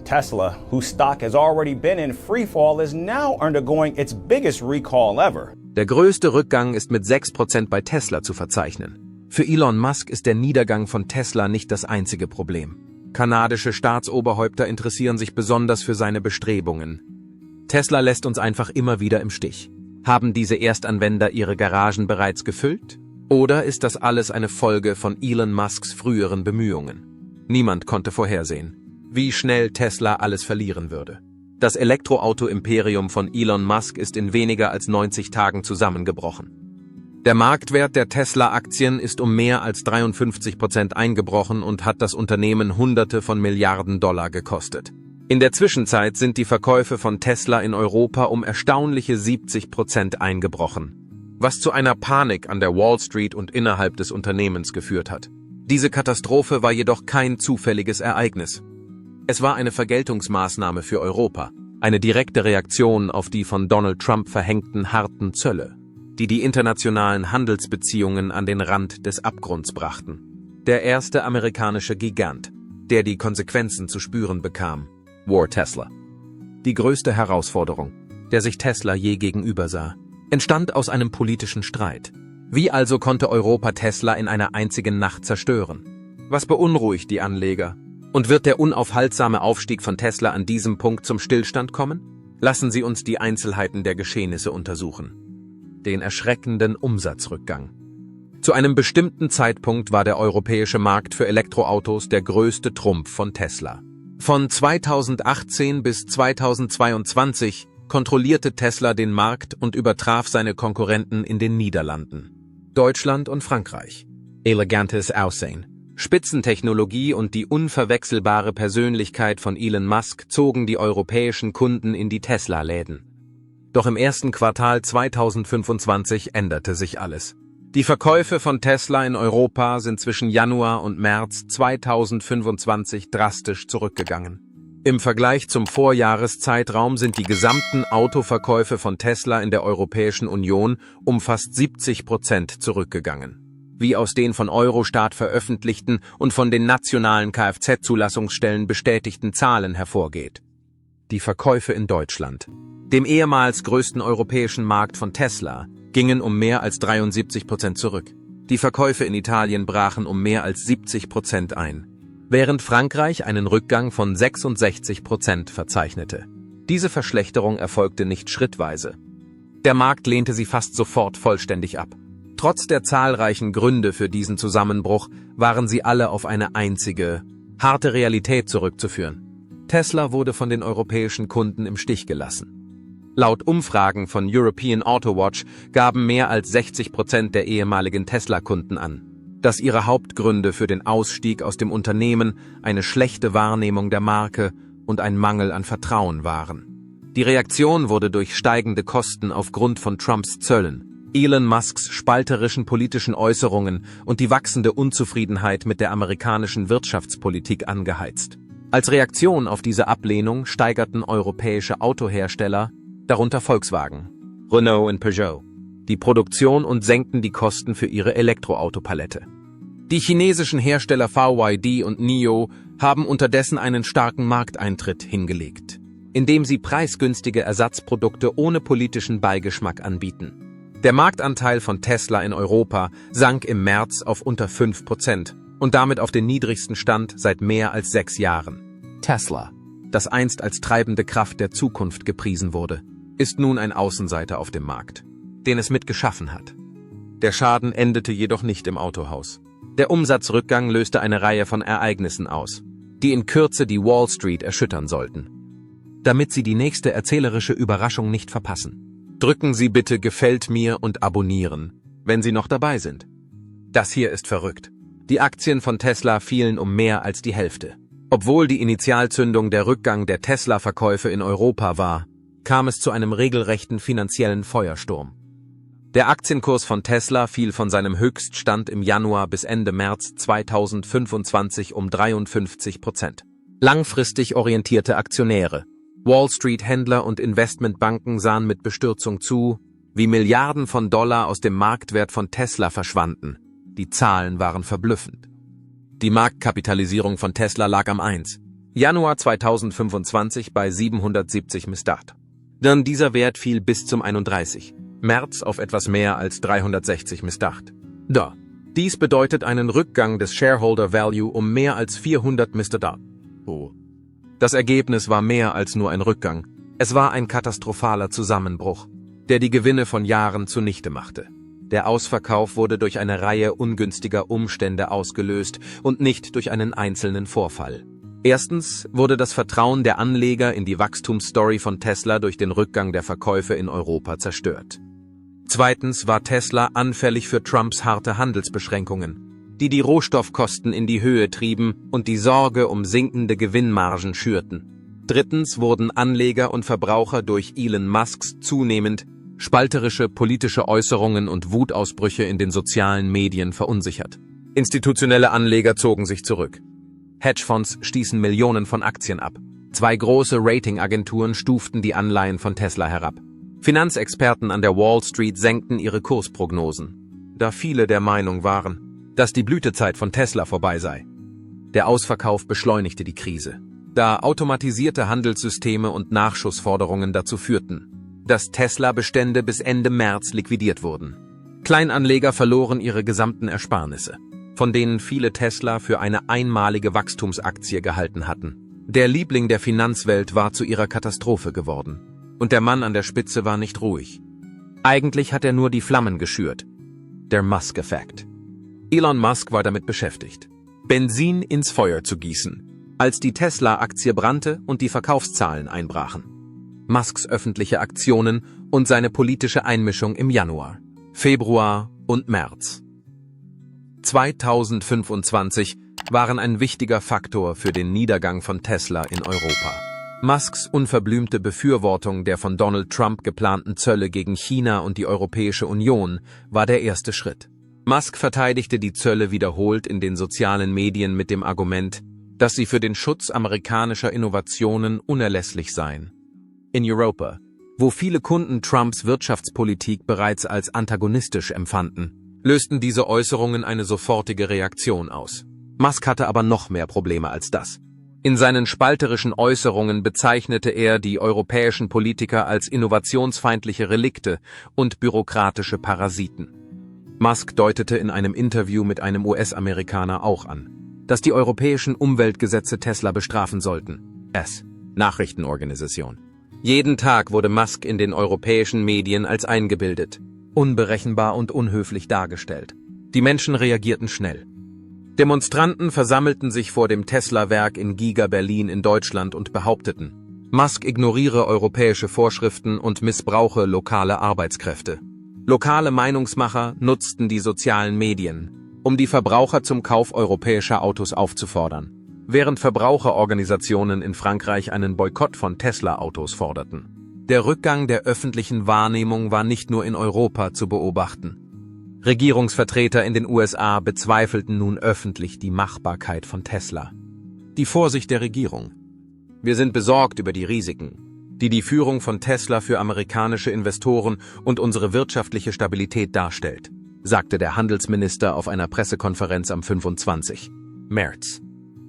Tesla, whose stock has already been in freefall, is now undergoing its biggest recall ever. Der größte Rückgang ist mit 6% bei Tesla zu verzeichnen. Für Elon Musk ist der Niedergang von Tesla nicht das einzige Problem. Kanadische Staatsoberhäupter interessieren sich besonders für seine Bestrebungen. Tesla lässt uns einfach immer wieder im Stich. Haben diese Erstanwender ihre Garagen bereits gefüllt? Oder ist das alles eine Folge von Elon Musks früheren Bemühungen? Niemand konnte vorhersehen, wie schnell Tesla alles verlieren würde. Das Elektroauto-Imperium von Elon Musk ist in weniger als 90 Tagen zusammengebrochen. Der Marktwert der Tesla-Aktien ist um mehr als 53% eingebrochen und hat das Unternehmen Hunderte von Milliarden Dollar gekostet. In der Zwischenzeit sind die Verkäufe von Tesla in Europa um erstaunliche 70% eingebrochen, was zu einer Panik an der Wall Street und innerhalb des Unternehmens geführt hat. Diese Katastrophe war jedoch kein zufälliges Ereignis. Es war eine Vergeltungsmaßnahme für Europa, eine direkte Reaktion auf die von Donald Trump verhängten harten Zölle, die internationalen Handelsbeziehungen an den Rand des Abgrunds brachten. Der erste amerikanische Gigant, der die Konsequenzen zu spüren bekam, war Tesla. Die größte Herausforderung, der sich Tesla je gegenübersah, entstand aus einem politischen Streit. Wie also konnte Europa Tesla in einer einzigen Nacht zerstören? Was beunruhigt die Anleger? Und wird der unaufhaltsame Aufstieg von Tesla an diesem Punkt zum Stillstand kommen? Lassen Sie uns die Einzelheiten der Geschehnisse untersuchen. Den erschreckenden Umsatzrückgang. Zu einem bestimmten Zeitpunkt war der europäische Markt für Elektroautos der größte Trumpf von Tesla. Von 2018 bis 2022 kontrollierte Tesla den Markt und übertraf seine Konkurrenten in den Niederlanden, Deutschland und Frankreich. Elegantes Aussehen, Spitzentechnologie und die unverwechselbare Persönlichkeit von Elon Musk zogen die europäischen Kunden in die Tesla-Läden. Doch im ersten Quartal 2025 änderte sich alles. Die Verkäufe von Tesla in Europa sind zwischen Januar und März 2025 drastisch zurückgegangen. Im Vergleich zum Vorjahreszeitraum sind die gesamten Autoverkäufe von Tesla in der Europäischen Union um fast 70% zurückgegangen. Wie aus den von Eurostat veröffentlichten und von den nationalen Kfz-Zulassungsstellen bestätigten Zahlen hervorgeht. Die Verkäufe in Deutschland, dem ehemals größten europäischen Markt von Tesla, gingen um mehr als 73% zurück. Die Verkäufe in Italien brachen um mehr als 70% ein, während Frankreich einen Rückgang von 66% verzeichnete. Diese Verschlechterung erfolgte nicht schrittweise. Der Markt lehnte sie fast sofort vollständig ab. Trotz der zahlreichen Gründe für diesen Zusammenbruch waren sie alle auf eine einzige, harte Realität zurückzuführen. Tesla wurde von den europäischen Kunden im Stich gelassen. Laut Umfragen von European Auto Watch gaben mehr als 60% der ehemaligen Tesla-Kunden an, dass ihre Hauptgründe für den Ausstieg aus dem Unternehmen eine schlechte Wahrnehmung der Marke und ein Mangel an Vertrauen waren. Die Reaktion wurde durch steigende Kosten aufgrund von Trumps Zöllen, Elon Musks spalterischen politischen Äußerungen und die wachsende Unzufriedenheit mit der amerikanischen Wirtschaftspolitik angeheizt. Als Reaktion auf diese Ablehnung steigerten europäische Autohersteller, darunter Volkswagen, Renault und Peugeot, die Produktion und senkten die Kosten für ihre Elektroautopalette. Die chinesischen Hersteller BYD und NIO haben unterdessen einen starken Markteintritt hingelegt, indem sie preisgünstige Ersatzprodukte ohne politischen Beigeschmack anbieten. Der Marktanteil von Tesla in Europa sank im März auf unter 5% und damit auf den niedrigsten Stand seit mehr als 6 Jahren. Tesla, das einst als treibende Kraft der Zukunft gepriesen wurde, ist nun ein Außenseiter auf dem Markt, den es mitgeschaffen hat. Der Schaden endete jedoch nicht im Autohaus. Der Umsatzrückgang löste eine Reihe von Ereignissen aus, die in Kürze die Wall Street erschüttern sollten. Damit Sie die nächste erzählerische Überraschung nicht verpassen, drücken Sie bitte Gefällt mir und abonnieren, wenn Sie noch dabei sind. Das hier ist verrückt. Die Aktien von Tesla fielen um mehr als die Hälfte. Obwohl die Initialzündung der Rückgang der Tesla-Verkäufe in Europa war, kam es zu einem regelrechten finanziellen Feuersturm. Der Aktienkurs von Tesla fiel von seinem Höchststand im Januar bis Ende März 2025 um 53%. Langfristig orientierte Aktionäre, Wall Street-Händler und Investmentbanken sahen mit Bestürzung zu, wie Milliarden von Dollar aus dem Marktwert von Tesla verschwanden. Die Zahlen waren verblüffend. Die Marktkapitalisierung von Tesla lag am 1. Januar 2025 bei 770 Msd. Dann dieser Wert fiel bis zum 31. März auf etwas mehr als 360 Msd. Da. Dies bedeutet einen Rückgang des Shareholder Value um mehr als 400 Msd. Oh. Das Ergebnis war mehr als nur ein Rückgang. Es war ein katastrophaler Zusammenbruch, der die Gewinne von Jahren zunichte machte. Der Ausverkauf wurde durch eine Reihe ungünstiger Umstände ausgelöst und nicht durch einen einzelnen Vorfall. Erstens wurde das Vertrauen der Anleger in die Wachstumsstory von Tesla durch den Rückgang der Verkäufe in Europa zerstört. Zweitens war Tesla anfällig für Trumps harte Handelsbeschränkungen, die die Rohstoffkosten in die Höhe trieben und die Sorge um sinkende Gewinnmargen schürten. Drittens wurden Anleger und Verbraucher durch Elon Musks zunehmend spalterische politische Äußerungen und Wutausbrüche in den sozialen Medien verunsichert. Institutionelle Anleger zogen sich zurück. Hedgefonds stießen Millionen von Aktien ab. 2 große Ratingagenturen stuften die Anleihen von Tesla herab. Finanzexperten an der Wall Street senkten ihre Kursprognosen, da viele der Meinung waren, dass die Blütezeit von Tesla vorbei sei. Der Ausverkauf beschleunigte die Krise, da automatisierte Handelssysteme und Nachschussforderungen dazu führten, dass Tesla-Bestände bis Ende März liquidiert wurden. Kleinanleger verloren ihre gesamten Ersparnisse, von denen viele Tesla für eine einmalige Wachstumsaktie gehalten hatten. Der Liebling der Finanzwelt war zu ihrer Katastrophe geworden. Und der Mann an der Spitze war nicht ruhig. Eigentlich hat er nur die Flammen geschürt. Der Musk-Effekt. Elon Musk war damit beschäftigt, Benzin ins Feuer zu gießen, als die Tesla-Aktie brannte und die Verkaufszahlen einbrachen. Musks öffentliche Aktionen und seine politische Einmischung im Januar, Februar und März 2025 waren ein wichtiger Faktor für den Niedergang von Tesla in Europa. Musks unverblümte Befürwortung der von Donald Trump geplanten Zölle gegen China und die Europäische Union war der erste Schritt. Musk verteidigte die Zölle wiederholt in den sozialen Medien mit dem Argument, dass sie für den Schutz amerikanischer Innovationen unerlässlich seien. In Europa, wo viele Kunden Trumps Wirtschaftspolitik bereits als antagonistisch empfanden, lösten diese Äußerungen eine sofortige Reaktion aus. Musk hatte aber noch mehr Probleme als das. In seinen spalterischen Äußerungen bezeichnete er die europäischen Politiker als innovationsfeindliche Relikte und bürokratische Parasiten. Musk deutete in einem Interview mit einem US-Amerikaner auch an, dass die europäischen Umweltgesetze Tesla bestrafen sollten. Nachrichtenorganisation. Jeden Tag wurde Musk in den europäischen Medien als eingebildet, unberechenbar und unhöflich dargestellt. Die Menschen reagierten schnell. Demonstranten versammelten sich vor dem Tesla-Werk in Giga Berlin in Deutschland und behaupteten, Musk ignoriere europäische Vorschriften und missbrauche lokale Arbeitskräfte. Lokale Meinungsmacher nutzten die sozialen Medien, um die Verbraucher zum Kauf europäischer Autos aufzufordern, während Verbraucherorganisationen in Frankreich einen Boykott von Tesla-Autos forderten. Der Rückgang der öffentlichen Wahrnehmung war nicht nur in Europa zu beobachten. Regierungsvertreter in den USA bezweifelten nun öffentlich die Machbarkeit von Tesla. Die Vorsicht der Regierung. Wir sind besorgt über die Risiken, die die Führung von Tesla für amerikanische Investoren und unsere wirtschaftliche Stabilität darstellt, sagte der Handelsminister auf einer Pressekonferenz am 25. März.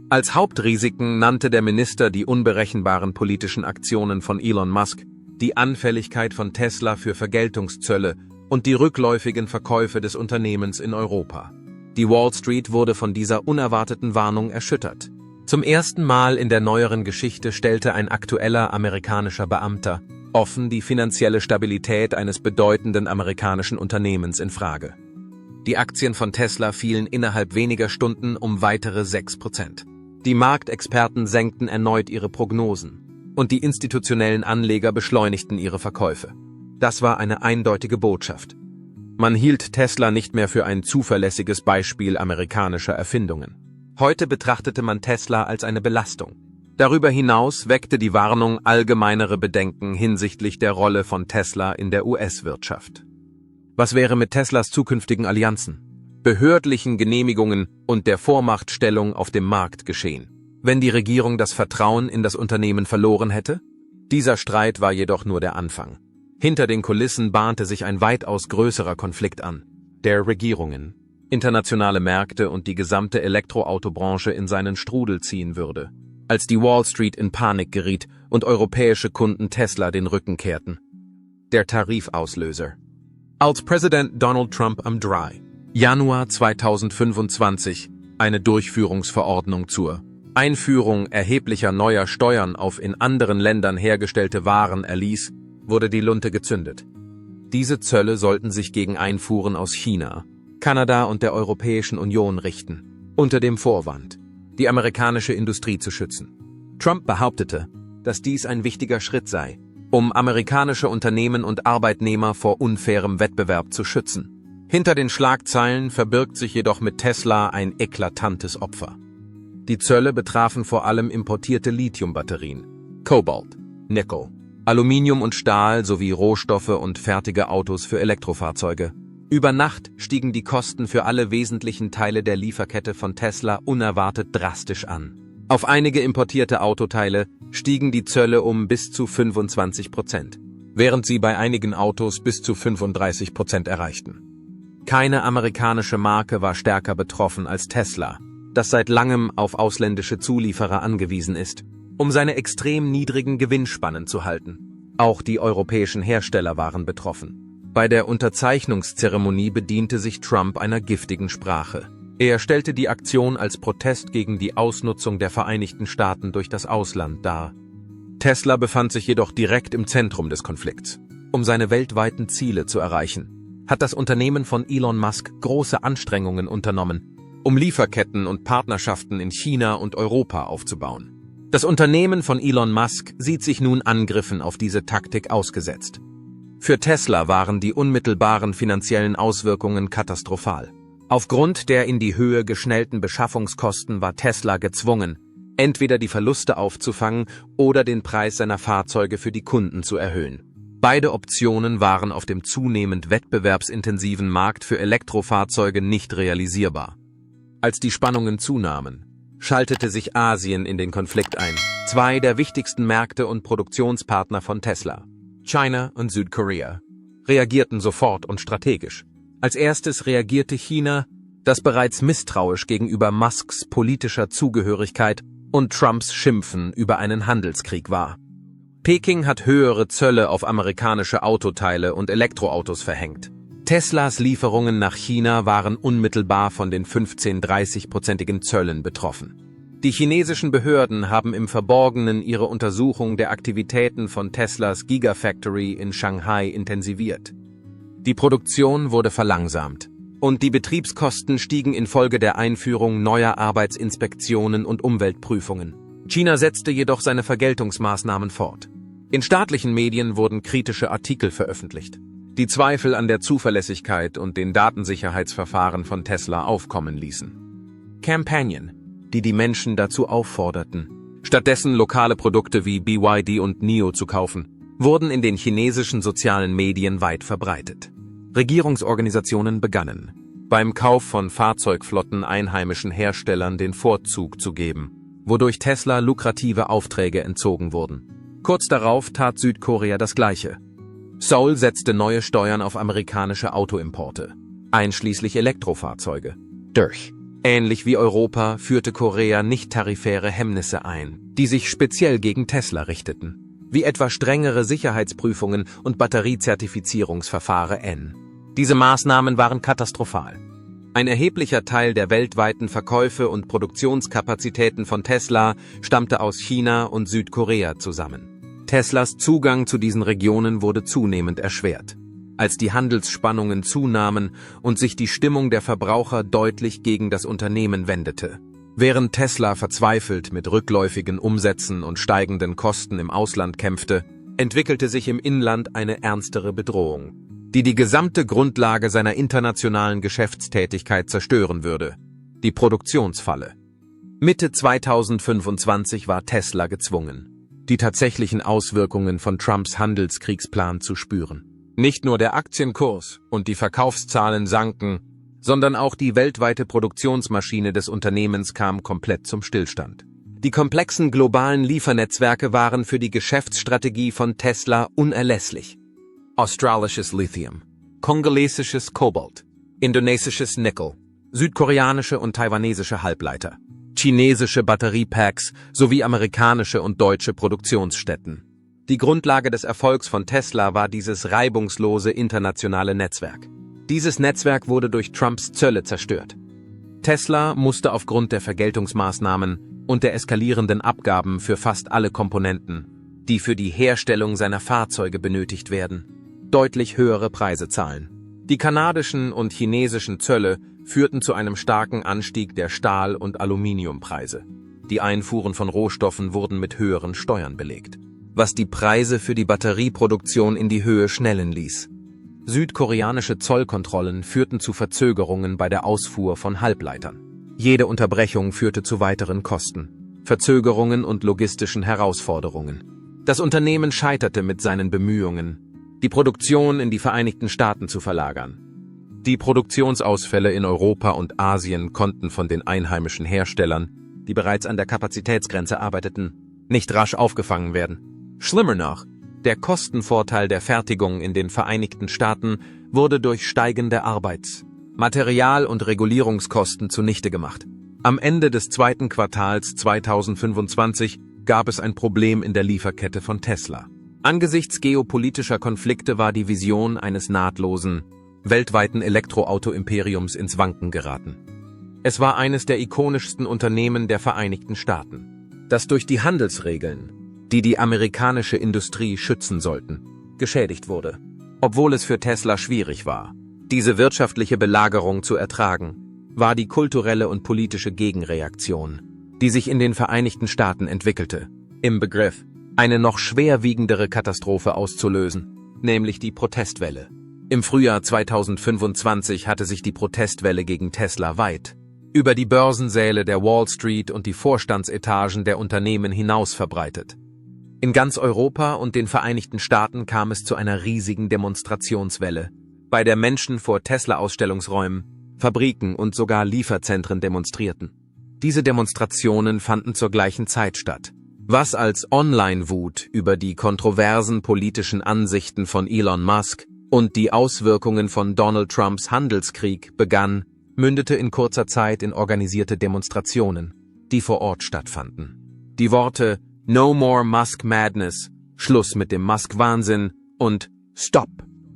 Als Hauptrisiken nannte der Minister die unberechenbaren politischen Aktionen von Elon Musk, die Anfälligkeit von Tesla für Vergeltungszölle und die rückläufigen Verkäufe des Unternehmens in Europa. Die Wall Street wurde von dieser unerwarteten Warnung erschüttert. Zum ersten Mal in der neueren Geschichte stellte ein aktueller amerikanischer Beamter offen die finanzielle Stabilität eines bedeutenden amerikanischen Unternehmens in Frage. Die Aktien von Tesla fielen innerhalb weniger Stunden um weitere 6%. Die Marktexperten senkten erneut ihre Prognosen und die institutionellen Anleger beschleunigten ihre Verkäufe. Das war eine eindeutige Botschaft. Man hielt Tesla nicht mehr für ein zuverlässiges Beispiel amerikanischer Erfindungen. Heute betrachtete man Tesla als eine Belastung. Darüber hinaus weckte die Warnung allgemeinere Bedenken hinsichtlich der Rolle von Tesla in der US-Wirtschaft. Was wäre mit Teslas zukünftigen Allianzen, behördlichen Genehmigungen und der Vormachtstellung auf dem Markt geschehen, wenn die Regierung das Vertrauen in das Unternehmen verloren hätte? Dieser Streit war jedoch nur der Anfang. Hinter den Kulissen bahnte sich ein weitaus größerer Konflikt an, der Regierungen, internationale Märkte und die gesamte Elektroautobranche in seinen Strudel ziehen würde. als die Wall Street in Panik geriet und europäische Kunden Tesla den Rücken kehrten. Der Tarifauslöser. Als Präsident Donald Trump am 3. Januar 2025 eine Durchführungsverordnung zur Einführung erheblicher neuer Steuern auf in anderen Ländern hergestellte Waren erließ, wurde die Lunte gezündet. Diese Zölle sollten sich gegen Einfuhren aus China, Kanada und der Europäischen Union richten, unter dem Vorwand, die amerikanische Industrie zu schützen. Trump behauptete, dass dies ein wichtiger Schritt sei, um amerikanische Unternehmen und Arbeitnehmer vor unfairem Wettbewerb zu schützen. Hinter den Schlagzeilen verbirgt sich jedoch mit Tesla ein eklatantes Opfer. Die Zölle betrafen vor allem importierte Lithiumbatterien, Kobalt, Nickel, Aluminium und Stahl sowie Rohstoffe und fertige Autos für Elektrofahrzeuge. Über Nacht stiegen die Kosten für alle wesentlichen Teile der Lieferkette von Tesla unerwartet drastisch an. Auf einige importierte Autoteile stiegen die Zölle um bis zu 25%, während sie bei einigen Autos bis zu 35% erreichten. Keine amerikanische Marke war stärker betroffen als Tesla, das seit langem auf ausländische Zulieferer angewiesen ist, um seine extrem niedrigen Gewinnspannen zu halten. Auch die europäischen Hersteller waren betroffen. Bei der Unterzeichnungszeremonie bediente sich Trump einer giftigen Sprache. Er stellte die Aktion als Protest gegen die Ausnutzung der Vereinigten Staaten durch das Ausland dar. Tesla befand sich jedoch direkt im Zentrum des Konflikts. Um seine weltweiten Ziele zu erreichen, hat das Unternehmen von Elon Musk große Anstrengungen unternommen, um Lieferketten und Partnerschaften in China und Europa aufzubauen. Das Unternehmen von Elon Musk sieht sich nun Angriffen auf diese Taktik ausgesetzt. Für Tesla waren die unmittelbaren finanziellen Auswirkungen katastrophal. Aufgrund der in die Höhe geschnellten Beschaffungskosten war Tesla gezwungen, entweder die Verluste aufzufangen oder den Preis seiner Fahrzeuge für die Kunden zu erhöhen. Beide Optionen waren auf dem zunehmend wettbewerbsintensiven Markt für Elektrofahrzeuge nicht realisierbar. Als die Spannungen zunahmen, schaltete sich Asien in den Konflikt ein. Zwei der wichtigsten Märkte und Produktionspartner von Tesla, China und Südkorea, reagierten sofort und strategisch. Als erstes reagierte China, das bereits misstrauisch gegenüber Musks politischer Zugehörigkeit und Trumps Schimpfen über einen Handelskrieg war. Peking hat höhere Zölle auf amerikanische Autoteile und Elektroautos verhängt. Teslas Lieferungen nach China waren unmittelbar von den 15-30-prozentigen Zöllen betroffen. Die chinesischen Behörden haben im Verborgenen ihre Untersuchung der Aktivitäten von Teslas Gigafactory in Shanghai intensiviert. Die Produktion wurde verlangsamt und die Betriebskosten stiegen infolge der Einführung neuer Arbeitsinspektionen und Umweltprüfungen. China setzte jedoch seine Vergeltungsmaßnahmen fort. In staatlichen Medien wurden kritische Artikel veröffentlicht, die Zweifel an der Zuverlässigkeit und den Datensicherheitsverfahren von Tesla aufkommen ließen. Kampagnen, die die Menschen dazu aufforderten, stattdessen lokale Produkte wie BYD und NIO zu kaufen, wurden in den chinesischen sozialen Medien weit verbreitet. Regierungsorganisationen begannen, beim Kauf von Fahrzeugflotten einheimischen Herstellern den Vorzug zu geben, wodurch Tesla lukrative Aufträge entzogen wurden. Kurz darauf tat Südkorea das Gleiche. Seoul setzte neue Steuern auf amerikanische Autoimporte, einschließlich Elektrofahrzeuge. Ähnlich wie Europa führte Korea nicht-tarifäre Hemmnisse ein, die sich speziell gegen Tesla richteten, wie etwa strengere Sicherheitsprüfungen und Batteriezertifizierungsverfahren. Diese Maßnahmen waren katastrophal. Ein erheblicher Teil der weltweiten Verkäufe und Produktionskapazitäten von Tesla stammte aus China und Südkorea zusammen. Teslas Zugang zu diesen Regionen wurde zunehmend erschwert, als die Handelsspannungen zunahmen und sich die Stimmung der Verbraucher deutlich gegen das Unternehmen wendete. Während Tesla verzweifelt mit rückläufigen Umsätzen und steigenden Kosten im Ausland kämpfte, entwickelte sich im Inland eine ernstere Bedrohung, die die gesamte Grundlage seiner internationalen Geschäftstätigkeit zerstören würde: die Produktionsfalle. Mitte 2025 war Tesla gezwungen, die tatsächlichen Auswirkungen von Trumps Handelskriegsplan zu spüren. Nicht nur der Aktienkurs und die Verkaufszahlen sanken, sondern auch die weltweite Produktionsmaschine des Unternehmens kam komplett zum Stillstand. Die komplexen globalen Liefernetzwerke waren für die Geschäftsstrategie von Tesla unerlässlich. Australisches Lithium, kongolesisches Kobalt, indonesisches Nickel, südkoreanische und taiwanesische Halbleiter, chinesische Batteriepacks sowie amerikanische und deutsche Produktionsstätten. Die Grundlage des Erfolgs von Tesla war dieses reibungslose internationale Netzwerk. Dieses Netzwerk wurde durch Trumps Zölle zerstört. Tesla musste aufgrund der Vergeltungsmaßnahmen und der eskalierenden Abgaben für fast alle Komponenten, die für die Herstellung seiner Fahrzeuge benötigt werden, deutlich höhere Preise zahlen. Die kanadischen und chinesischen Zölle führten zu einem starken Anstieg der Stahl- und Aluminiumpreise. Die Einfuhren von Rohstoffen wurden mit höheren Steuern belegt, was die Preise für die Batterieproduktion in die Höhe schnellen ließ. Südkoreanische Zollkontrollen führten zu Verzögerungen bei der Ausfuhr von Halbleitern. Jede Unterbrechung führte zu weiteren Kosten, Verzögerungen und logistischen Herausforderungen. Das Unternehmen scheiterte mit seinen Bemühungen, die Produktion in die Vereinigten Staaten zu verlagern. Die Produktionsausfälle in Europa und Asien konnten von den einheimischen Herstellern, die bereits an der Kapazitätsgrenze arbeiteten, nicht rasch aufgefangen werden. Schlimmer noch, der Kostenvorteil der Fertigung in den Vereinigten Staaten wurde durch steigende Arbeits-, Material- und Regulierungskosten zunichte gemacht. Am Ende des zweiten Quartals 2025 gab es ein Problem in der Lieferkette von Tesla. Angesichts geopolitischer Konflikte war die Vision eines nahtlosen, weltweiten Elektroauto-Imperiums ins Wanken geraten. Es war eines der ikonischsten Unternehmen der Vereinigten Staaten, das durch die Handelsregeln, die die amerikanische Industrie schützen sollten, geschädigt wurde. Obwohl es für Tesla schwierig war, diese wirtschaftliche Belagerung zu ertragen, war die kulturelle und politische Gegenreaktion, die sich in den Vereinigten Staaten entwickelte, im Begriff, eine noch schwerwiegendere Katastrophe auszulösen, nämlich die Protestwelle. Im Frühjahr 2025 hatte sich die Protestwelle gegen Tesla weit über die Börsensäle der Wall Street und die Vorstandsetagen der Unternehmen hinaus verbreitet. In ganz Europa und den Vereinigten Staaten kam es zu einer riesigen Demonstrationswelle, bei der Menschen vor Tesla-Ausstellungsräumen, Fabriken und sogar Lieferzentren demonstrierten. Diese Demonstrationen fanden zur gleichen Zeit statt, was als Online-Wut über die kontroversen politischen Ansichten von Elon Musk und die Auswirkungen von Donald Trumps Handelskrieg begann, mündete in kurzer Zeit in organisierte Demonstrationen, die vor Ort stattfanden. Die Worte "No more Musk Madness", Schluss mit dem Musk-Wahnsinn und "Stop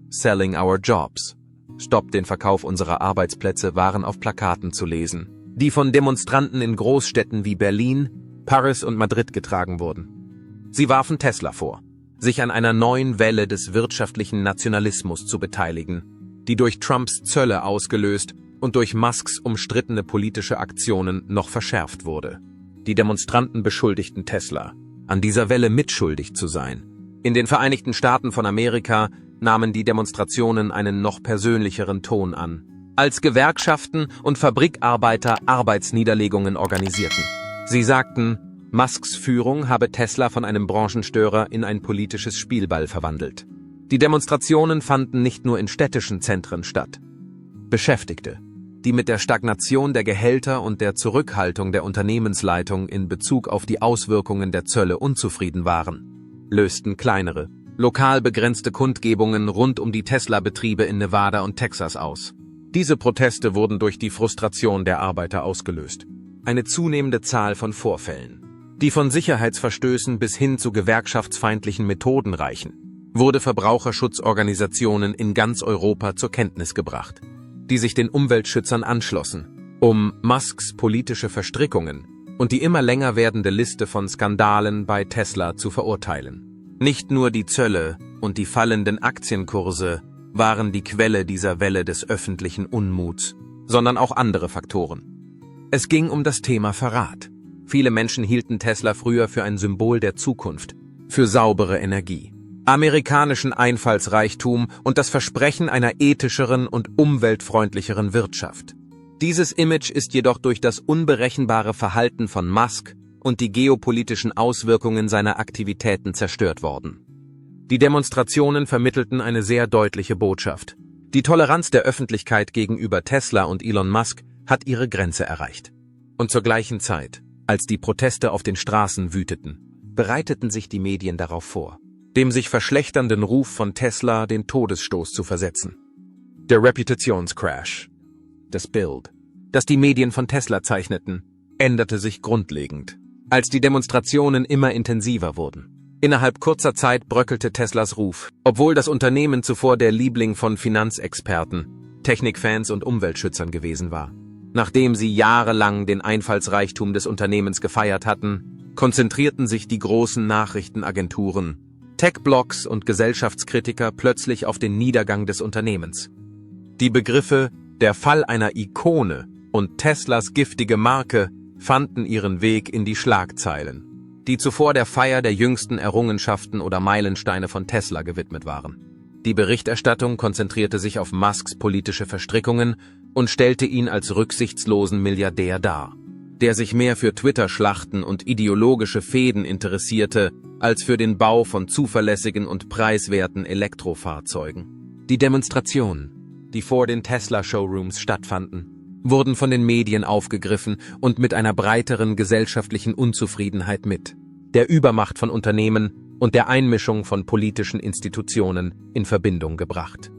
selling our jobs", Stopp den Verkauf unserer Arbeitsplätze waren auf Plakaten zu lesen, die von Demonstranten in Großstädten wie Berlin, Paris und Madrid getragen wurden. Sie warfen Tesla vor, sich an einer neuen Welle des wirtschaftlichen Nationalismus zu beteiligen, die durch Trumps Zölle ausgelöst und durch Musks umstrittene politische Aktionen noch verschärft wurde. Die Demonstranten beschuldigten Tesla, an dieser Welle mitschuldig zu sein. In den Vereinigten Staaten von Amerika nahmen die Demonstrationen einen noch persönlicheren Ton an, als Gewerkschaften und Fabrikarbeiter Arbeitsniederlegungen organisierten. Sie sagten, Musks Führung habe Tesla von einem Branchenstörer in ein politisches Spielball verwandelt. Die Demonstrationen fanden nicht nur in städtischen Zentren statt. Beschäftigte, die mit der Stagnation der Gehälter und der Zurückhaltung der Unternehmensleitung in Bezug auf die Auswirkungen der Zölle unzufrieden waren, lösten kleinere, lokal begrenzte Kundgebungen rund um die Tesla-Betriebe in Nevada und Texas aus. Diese Proteste wurden durch die Frustration der Arbeiter ausgelöst. Eine zunehmende Zahl von Vorfällen, die von Sicherheitsverstößen bis hin zu gewerkschaftsfeindlichen Methoden reichen, wurde Verbraucherschutzorganisationen in ganz Europa zur Kenntnis gebracht, die sich den Umweltschützern anschlossen, um Musks politische Verstrickungen und die immer länger werdende Liste von Skandalen bei Tesla zu verurteilen. Nicht nur die Zölle und die fallenden Aktienkurse waren die Quelle dieser Welle des öffentlichen Unmuts, sondern auch andere Faktoren. Es ging um das Thema Verrat. Viele Menschen hielten Tesla früher für ein Symbol der Zukunft, für saubere Energie, amerikanischen Einfallsreichtum und das Versprechen einer ethischeren und umweltfreundlicheren Wirtschaft. Dieses Image ist jedoch durch das unberechenbare Verhalten von Musk und die geopolitischen Auswirkungen seiner Aktivitäten zerstört worden. Die Demonstrationen vermittelten eine sehr deutliche Botschaft. Die Toleranz der Öffentlichkeit gegenüber Tesla und Elon Musk hat ihre Grenze erreicht. Und zur gleichen Zeit, als die Proteste auf den Straßen wüteten, bereiteten sich die Medien darauf vor, dem sich verschlechternden Ruf von Tesla den Todesstoß zu versetzen. Der Reputationscrash, das Bild, das die Medien von Tesla zeichneten, änderte sich grundlegend, als die Demonstrationen immer intensiver wurden. Innerhalb kurzer Zeit bröckelte Teslas Ruf, obwohl das Unternehmen zuvor der Liebling von Finanzexperten, Technikfans und Umweltschützern gewesen war. Nachdem sie jahrelang den Einfallsreichtum des Unternehmens gefeiert hatten, konzentrierten sich die großen Nachrichtenagenturen, Tech-Blogs und Gesellschaftskritiker plötzlich auf den Niedergang des Unternehmens. Die Begriffe „der Fall einer Ikone“ und Teslas giftige Marke fanden ihren Weg in die Schlagzeilen, die zuvor der Feier der jüngsten Errungenschaften oder Meilensteine von Tesla gewidmet waren. Die Berichterstattung konzentrierte sich auf Musks politische Verstrickungen und stellte ihn als rücksichtslosen Milliardär dar, der sich mehr für Twitter-Schlachten und ideologische Fehden interessierte, als für den Bau von zuverlässigen und preiswerten Elektrofahrzeugen. Die Demonstrationen, die vor den Tesla-Showrooms stattfanden, wurden von den Medien aufgegriffen und mit einer breiteren gesellschaftlichen Unzufriedenheit mit der Übermacht von Unternehmen und der Einmischung von politischen Institutionen in Verbindung gebracht.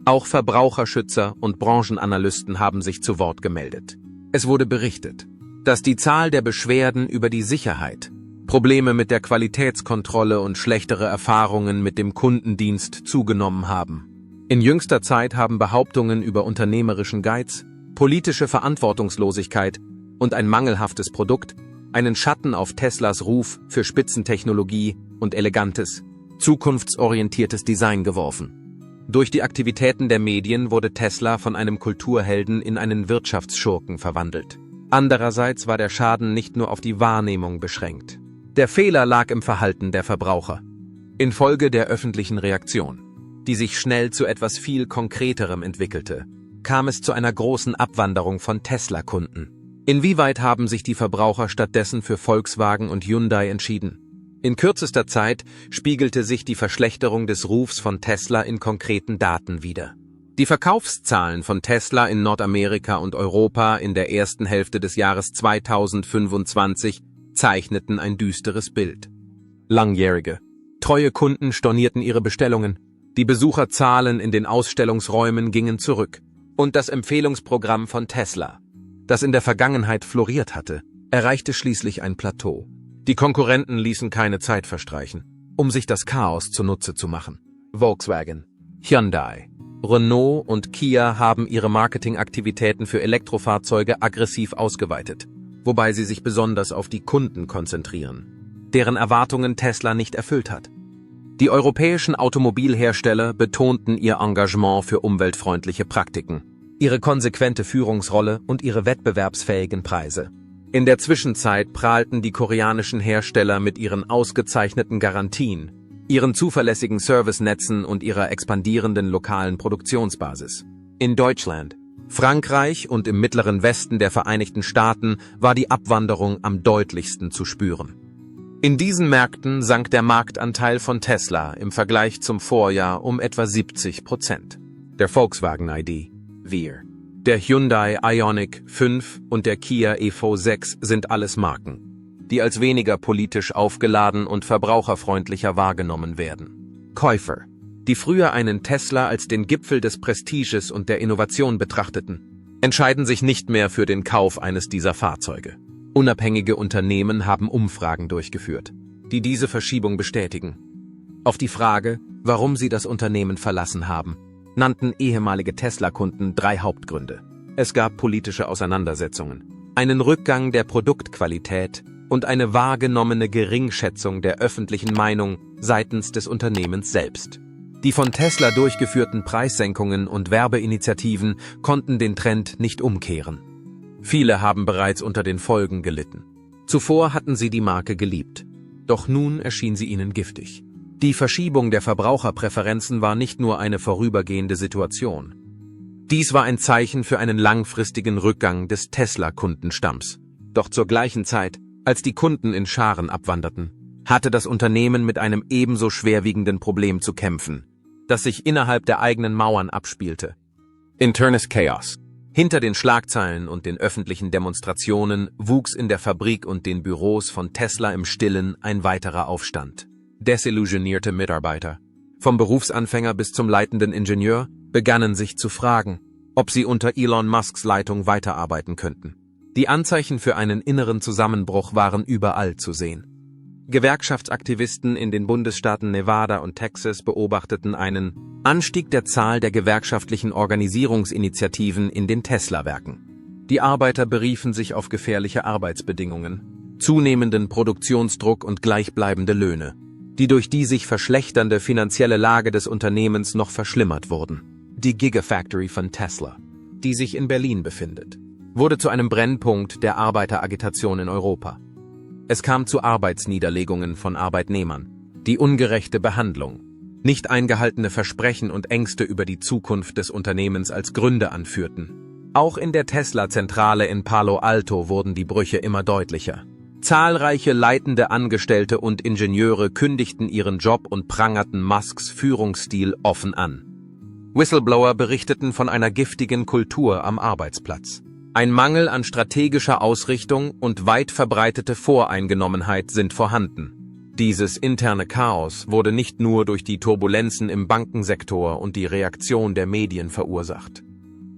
Auch Verbraucherschützer und Branchenanalysten haben sich zu Wort gemeldet. Es wurde berichtet, dass die Zahl der Beschwerden über die Sicherheit, Probleme mit der Qualitätskontrolle und schlechtere Erfahrungen mit dem Kundendienst zugenommen haben. In jüngster Zeit haben Behauptungen über unternehmerischen Geiz, politische Verantwortungslosigkeit und ein mangelhaftes Produkt einen Schatten auf Teslas Ruf für Spitzentechnologie und elegantes, zukunftsorientiertes Design geworfen. Durch die Aktivitäten der Medien wurde Tesla von einem Kulturhelden in einen Wirtschaftsschurken verwandelt. Andererseits war der Schaden nicht nur auf die Wahrnehmung beschränkt. Der Fehler lag im Verhalten der Verbraucher. Infolge der öffentlichen Reaktion, die sich schnell zu etwas viel Konkreterem entwickelte, kam es zu einer großen Abwanderung von Tesla-Kunden. Inwieweit haben sich die Verbraucher stattdessen für Volkswagen und Hyundai entschieden? In kürzester Zeit spiegelte sich die Verschlechterung des Rufs von Tesla in konkreten Daten wider. Die Verkaufszahlen von Tesla in Nordamerika und Europa in der ersten Hälfte des Jahres 2025 zeichneten ein düsteres Bild. Langjährige, treue Kunden stornierten ihre Bestellungen, die Besucherzahlen in den Ausstellungsräumen gingen zurück und das Empfehlungsprogramm von Tesla, das in der Vergangenheit floriert hatte, erreichte schließlich ein Plateau. Die Konkurrenten ließen keine Zeit verstreichen, um sich das Chaos zunutze zu machen. Volkswagen, Hyundai, Renault und Kia haben ihre Marketingaktivitäten für Elektrofahrzeuge aggressiv ausgeweitet, wobei sie sich besonders auf die Kunden konzentrieren, deren Erwartungen Tesla nicht erfüllt hat. Die europäischen Automobilhersteller betonten ihr Engagement für umweltfreundliche Praktiken, ihre konsequente Führungsrolle und ihre wettbewerbsfähigen Preise. In der Zwischenzeit prahlten die koreanischen Hersteller mit ihren ausgezeichneten Garantien, ihren zuverlässigen Servicenetzen und ihrer expandierenden lokalen Produktionsbasis. In Deutschland, Frankreich und im mittleren Westen der Vereinigten Staaten war die Abwanderung am deutlichsten zu spüren. In diesen Märkten sank der Marktanteil von Tesla im Vergleich zum Vorjahr um etwa 70%. Der Volkswagen ID, Veer, der Hyundai Ioniq 5 und der Kia EV6 sind alles Marken, die als weniger politisch aufgeladen und verbraucherfreundlicher wahrgenommen werden. Käufer, die früher einen Tesla als den Gipfel des Prestiges und der Innovation betrachteten, entscheiden sich nicht mehr für den Kauf eines dieser Fahrzeuge. Unabhängige Unternehmen haben Umfragen durchgeführt, die diese Verschiebung bestätigen. Auf die Frage, warum sie das Unternehmen verlassen haben, nannten ehemalige Tesla-Kunden 3 Hauptgründe. Es gab politische Auseinandersetzungen, einen Rückgang der Produktqualität und eine wahrgenommene Geringschätzung der öffentlichen Meinung seitens des Unternehmens selbst. Die von Tesla durchgeführten Preissenkungen und Werbeinitiativen konnten den Trend nicht umkehren. Viele haben bereits unter den Folgen gelitten. Zuvor hatten sie die Marke geliebt, doch nun erschien sie ihnen giftig. Die Verschiebung der Verbraucherpräferenzen war nicht nur eine vorübergehende Situation. Dies war ein Zeichen für einen langfristigen Rückgang des Tesla-Kundenstamms. Doch zur gleichen Zeit, als die Kunden in Scharen abwanderten, hatte das Unternehmen mit einem ebenso schwerwiegenden Problem zu kämpfen, das sich innerhalb der eigenen Mauern abspielte. Internes Chaos. Hinter den Schlagzeilen und den öffentlichen Demonstrationen wuchs in der Fabrik und den Büros von Tesla im Stillen ein weiterer Aufstand. Desillusionierte Mitarbeiter, vom Berufsanfänger bis zum leitenden Ingenieur, begannen sich zu fragen, ob sie unter Elon Musks Leitung weiterarbeiten könnten. Die Anzeichen für einen inneren Zusammenbruch waren überall zu sehen. Gewerkschaftsaktivisten in den Bundesstaaten Nevada und Texas beobachteten einen Anstieg der Zahl der gewerkschaftlichen Organisierungsinitiativen in den Tesla-Werken. Die Arbeiter beriefen sich auf gefährliche Arbeitsbedingungen, zunehmenden Produktionsdruck und gleichbleibende Löhne, die durch die sich verschlechternde finanzielle Lage des Unternehmens noch verschlimmert wurden. Die Gigafactory von Tesla, die sich in Berlin befindet, wurde zu einem Brennpunkt der Arbeiteragitation in Europa. Es kam zu Arbeitsniederlegungen von Arbeitnehmern, die ungerechte Behandlung, nicht eingehaltene Versprechen und Ängste über die Zukunft des Unternehmens als Gründe anführten. Auch in der Tesla-Zentrale in Palo Alto wurden die Brüche immer deutlicher. Zahlreiche leitende Angestellte und Ingenieure kündigten ihren Job und prangerten Musks Führungsstil offen an. Whistleblower berichteten von einer giftigen Kultur am Arbeitsplatz. Ein Mangel an strategischer Ausrichtung und weit verbreitete Voreingenommenheit sind vorhanden. Dieses interne Chaos wurde nicht nur durch die Turbulenzen im Bankensektor und die Reaktion der Medien verursacht.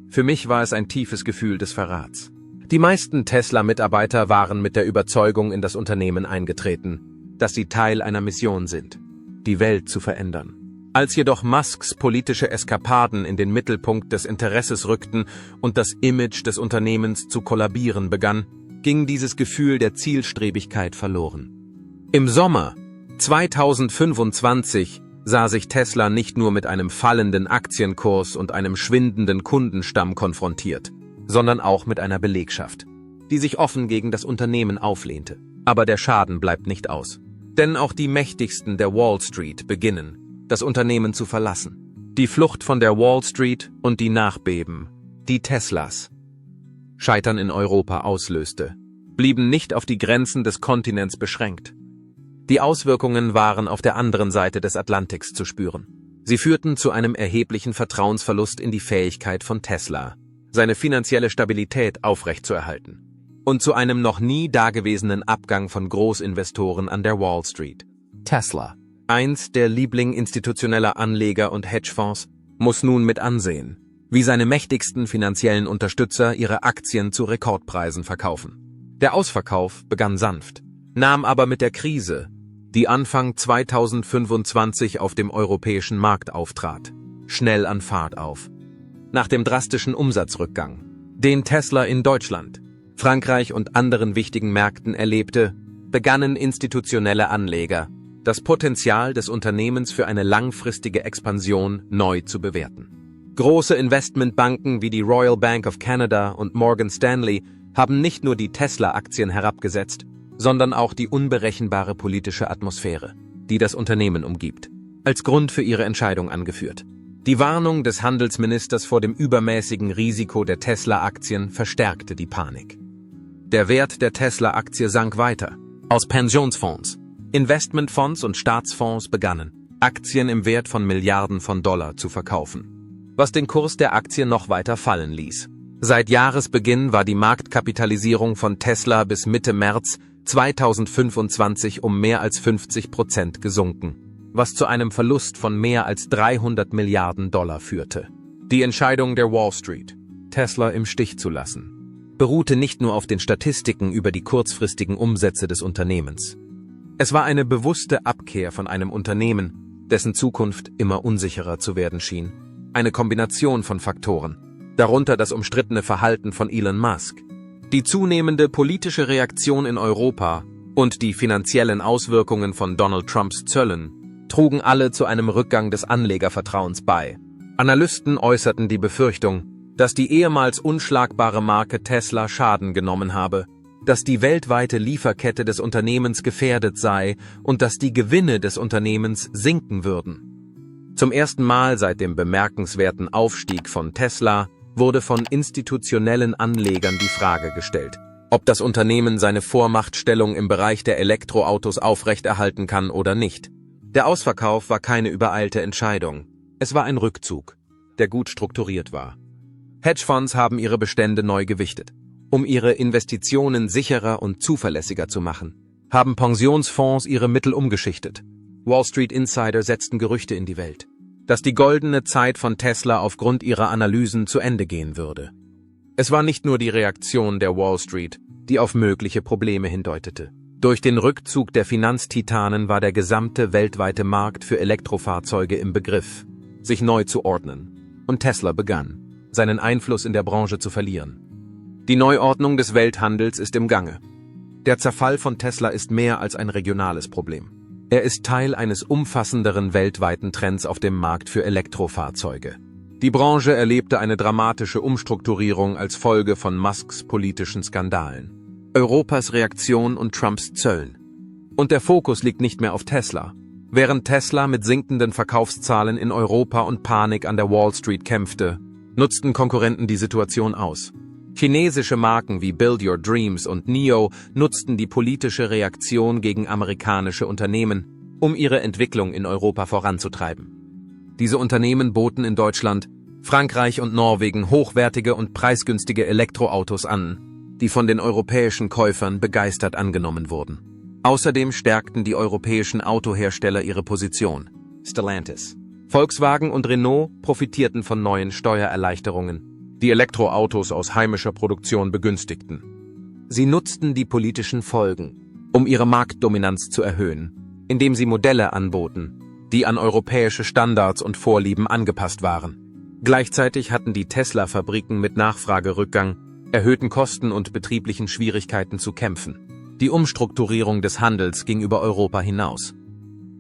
Für mich war es ein tiefes Gefühl des Verrats. Die meisten Tesla-Mitarbeiter waren mit der Überzeugung in das Unternehmen eingetreten, dass sie Teil einer Mission sind, die Welt zu verändern. Als jedoch Musks politische Eskapaden in den Mittelpunkt des Interesses rückten und das Image des Unternehmens zu kollabieren begann, ging dieses Gefühl der Zielstrebigkeit verloren. Im Sommer 2025 sah sich Tesla nicht nur mit einem fallenden Aktienkurs und einem schwindenden Kundenstamm konfrontiert, sondern auch mit einer Belegschaft, die sich offen gegen das Unternehmen auflehnte. Aber der Schaden bleibt nicht aus. Denn auch die Mächtigsten der Wall Street beginnen, das Unternehmen zu verlassen. Die Flucht von der Wall Street und die Nachbeben, die Teslas Scheitern in Europa auslöste, blieben nicht auf die Grenzen des Kontinents beschränkt. Die Auswirkungen waren auf der anderen Seite des Atlantiks zu spüren. Sie führten zu einem erheblichen Vertrauensverlust in die Fähigkeit von Tesla, seine finanzielle Stabilität aufrechtzuerhalten, und zu einem noch nie dagewesenen Abgang von Großinvestoren an der Wall Street. Tesla, eins der Liebling institutioneller Anleger und Hedgefonds, muss nun mit ansehen, wie seine mächtigsten finanziellen Unterstützer ihre Aktien zu Rekordpreisen verkaufen. Der Ausverkauf begann sanft, nahm aber mit der Krise, die Anfang 2025 auf dem europäischen Markt auftrat, schnell an Fahrt auf. Nach dem drastischen Umsatzrückgang, den Tesla in Deutschland, Frankreich und anderen wichtigen Märkten erlebte, begannen institutionelle Anleger, das Potenzial des Unternehmens für eine langfristige Expansion neu zu bewerten. Große Investmentbanken wie die Royal Bank of Canada und Morgan Stanley haben nicht nur die Tesla-Aktien herabgesetzt, sondern auch die unberechenbare politische Atmosphäre, die das Unternehmen umgibt, als Grund für ihre Entscheidung angeführt. Die Warnung des Handelsministers vor dem übermäßigen Risiko der Tesla-Aktien verstärkte die Panik. Der Wert der Tesla-Aktie sank weiter. Aus Pensionsfonds, Investmentfonds und Staatsfonds begannen, Aktien im Wert von Milliarden von Dollar zu verkaufen, was den Kurs der Aktie noch weiter fallen ließ. Seit Jahresbeginn war die Marktkapitalisierung von Tesla bis Mitte März 2025 um mehr als 50% gesunken, was zu einem Verlust von mehr als 300 Milliarden Dollar führte. Die Entscheidung der Wall Street, Tesla im Stich zu lassen, beruhte nicht nur auf den Statistiken über die kurzfristigen Umsätze des Unternehmens. Es war eine bewusste Abkehr von einem Unternehmen, dessen Zukunft immer unsicherer zu werden schien. Eine Kombination von Faktoren, darunter das umstrittene Verhalten von Elon Musk, die zunehmende politische Reaktion in Europa und die finanziellen Auswirkungen von Donald Trumps Zöllen, trugen alle zu einem Rückgang des Anlegervertrauens bei. Analysten äußerten die Befürchtung, dass die ehemals unschlagbare Marke Tesla Schaden genommen habe, dass die weltweite Lieferkette des Unternehmens gefährdet sei und dass die Gewinne des Unternehmens sinken würden. Zum ersten Mal seit dem bemerkenswerten Aufstieg von Tesla wurde von institutionellen Anlegern die Frage gestellt, ob das Unternehmen seine Vormachtstellung im Bereich der Elektroautos aufrechterhalten kann oder nicht. Der Ausverkauf war keine übereilte Entscheidung. Es war ein Rückzug, der gut strukturiert war. Hedgefonds haben ihre Bestände neu gewichtet. Um ihre Investitionen sicherer und zuverlässiger zu machen, haben Pensionsfonds ihre Mittel umgeschichtet. Wall Street Insider setzten Gerüchte in die Welt, dass die goldene Zeit von Tesla aufgrund ihrer Analysen zu Ende gehen würde. Es war nicht nur die Reaktion der Wall Street, die auf mögliche Probleme hindeutete. Durch den Rückzug der Finanztitanen war der gesamte weltweite Markt für Elektrofahrzeuge im Begriff, sich neu zu ordnen. Und Tesla begann, seinen Einfluss in der Branche zu verlieren. Die Neuordnung des Welthandels ist im Gange. Der Zerfall von Tesla ist mehr als ein regionales Problem. Er ist Teil eines umfassenderen weltweiten Trends auf dem Markt für Elektrofahrzeuge. Die Branche erlebte eine dramatische Umstrukturierung als Folge von Musks politischen Skandalen, Europas Reaktion und Trumps Zöllen. Und der Fokus liegt nicht mehr auf Tesla. Während Tesla mit sinkenden Verkaufszahlen in Europa und Panik an der Wall Street kämpfte, nutzten Konkurrenten die Situation aus. Chinesische Marken wie Build Your Dreams und NIO nutzten die politische Reaktion gegen amerikanische Unternehmen, um ihre Entwicklung in Europa voranzutreiben. Diese Unternehmen boten in Deutschland, Frankreich und Norwegen hochwertige und preisgünstige Elektroautos an, die von den europäischen Käufern begeistert angenommen wurden. Außerdem stärkten die europäischen Autohersteller ihre Position. Stellantis, Volkswagen und Renault profitierten von neuen Steuererleichterungen, die Elektroautos aus heimischer Produktion begünstigten. Sie nutzten die politischen Folgen, um ihre Marktdominanz zu erhöhen, indem sie Modelle anboten, die an europäische Standards und Vorlieben angepasst waren. Gleichzeitig hatten die Tesla-Fabriken mit Nachfragerückgang, erhöhten Kosten und betrieblichen Schwierigkeiten zu kämpfen. Die Umstrukturierung des Handels ging über Europa hinaus.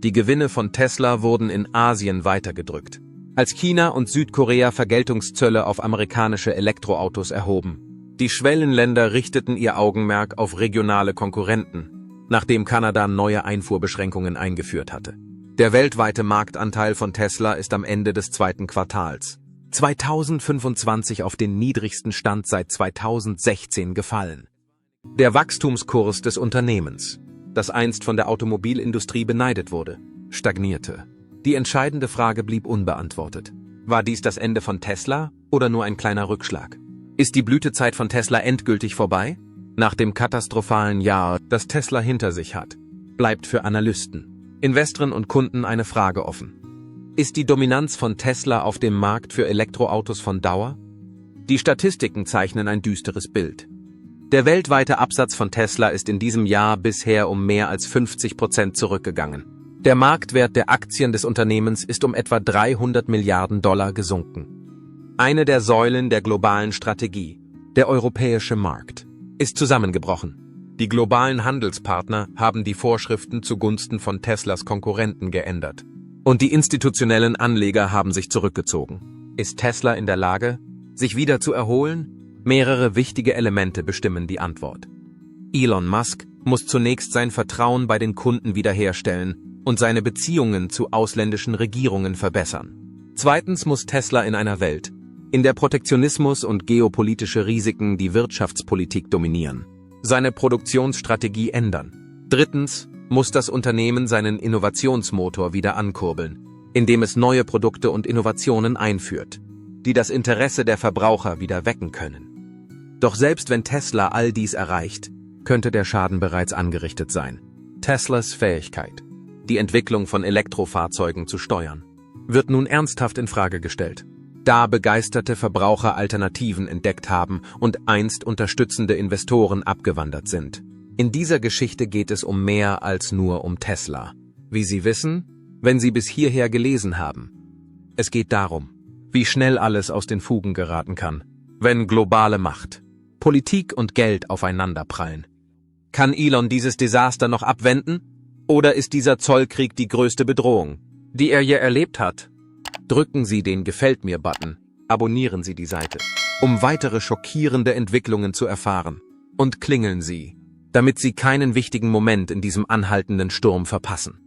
Die Gewinne von Tesla wurden in Asien weitergedrückt. Als China und Südkorea Vergeltungszölle auf amerikanische Elektroautos erhoben. Die Schwellenländer richteten ihr Augenmerk auf regionale Konkurrenten, nachdem Kanada neue Einfuhrbeschränkungen eingeführt hatte. Der weltweite Marktanteil von Tesla ist am Ende des zweiten Quartals 2025 auf den niedrigsten Stand seit 2016 gefallen. Der Wachstumskurs des Unternehmens, das einst von der Automobilindustrie beneidet wurde, stagnierte. Die entscheidende Frage blieb unbeantwortet. War dies das Ende von Tesla oder nur ein kleiner Rückschlag? Ist die Blütezeit von Tesla endgültig vorbei? Nach dem katastrophalen Jahr, das Tesla hinter sich hat, bleibt für Analysten, Investoren und Kunden eine Frage offen. Ist die Dominanz von Tesla auf dem Markt für Elektroautos von Dauer? Die Statistiken zeichnen ein düsteres Bild. Der weltweite Absatz von Tesla ist in diesem Jahr bisher um mehr als 50% zurückgegangen. Der Marktwert der Aktien des Unternehmens ist um etwa 300 Milliarden Dollar gesunken. Eine der Säulen der globalen Strategie, der europäische Markt, ist zusammengebrochen. Die globalen Handelspartner haben die Vorschriften zugunsten von Teslas Konkurrenten geändert. Und die institutionellen Anleger haben sich zurückgezogen. Ist Tesla in der Lage, sich wieder zu erholen? Mehrere wichtige Elemente bestimmen die Antwort. Elon Musk muss zunächst sein Vertrauen bei den Kunden wiederherstellen und seine Beziehungen zu ausländischen Regierungen verbessern. Zweitens muss Tesla in einer Welt, in der Protektionismus und geopolitische Risiken die Wirtschaftspolitik dominieren, seine Produktionsstrategie ändern. Drittens muss das Unternehmen seinen Innovationsmotor wieder ankurbeln, indem es neue Produkte und Innovationen einführt, die das Interesse der Verbraucher wieder wecken können. Doch selbst wenn Tesla all dies erreicht, könnte der Schaden bereits angerichtet sein. Teslas Fähigkeit, die Entwicklung von Elektrofahrzeugen zu steuern, wird nun ernsthaft in Frage gestellt, da begeisterte Verbraucher Alternativen entdeckt haben und einst unterstützende Investoren abgewandert sind. In dieser Geschichte geht es um mehr als nur um Tesla. Wie Sie wissen, wenn Sie bis hierher gelesen haben. Es geht darum, wie schnell alles aus den Fugen geraten kann, wenn globale Macht, Politik und Geld aufeinanderprallen. Kann Elon dieses Desaster noch abwenden? Oder ist dieser Zollkrieg die größte Bedrohung, die er je erlebt hat? Drücken Sie den Gefällt mir-Button, abonnieren Sie die Seite, um weitere schockierende Entwicklungen zu erfahren. Und klingeln Sie, damit Sie keinen wichtigen Moment in diesem anhaltenden Sturm verpassen.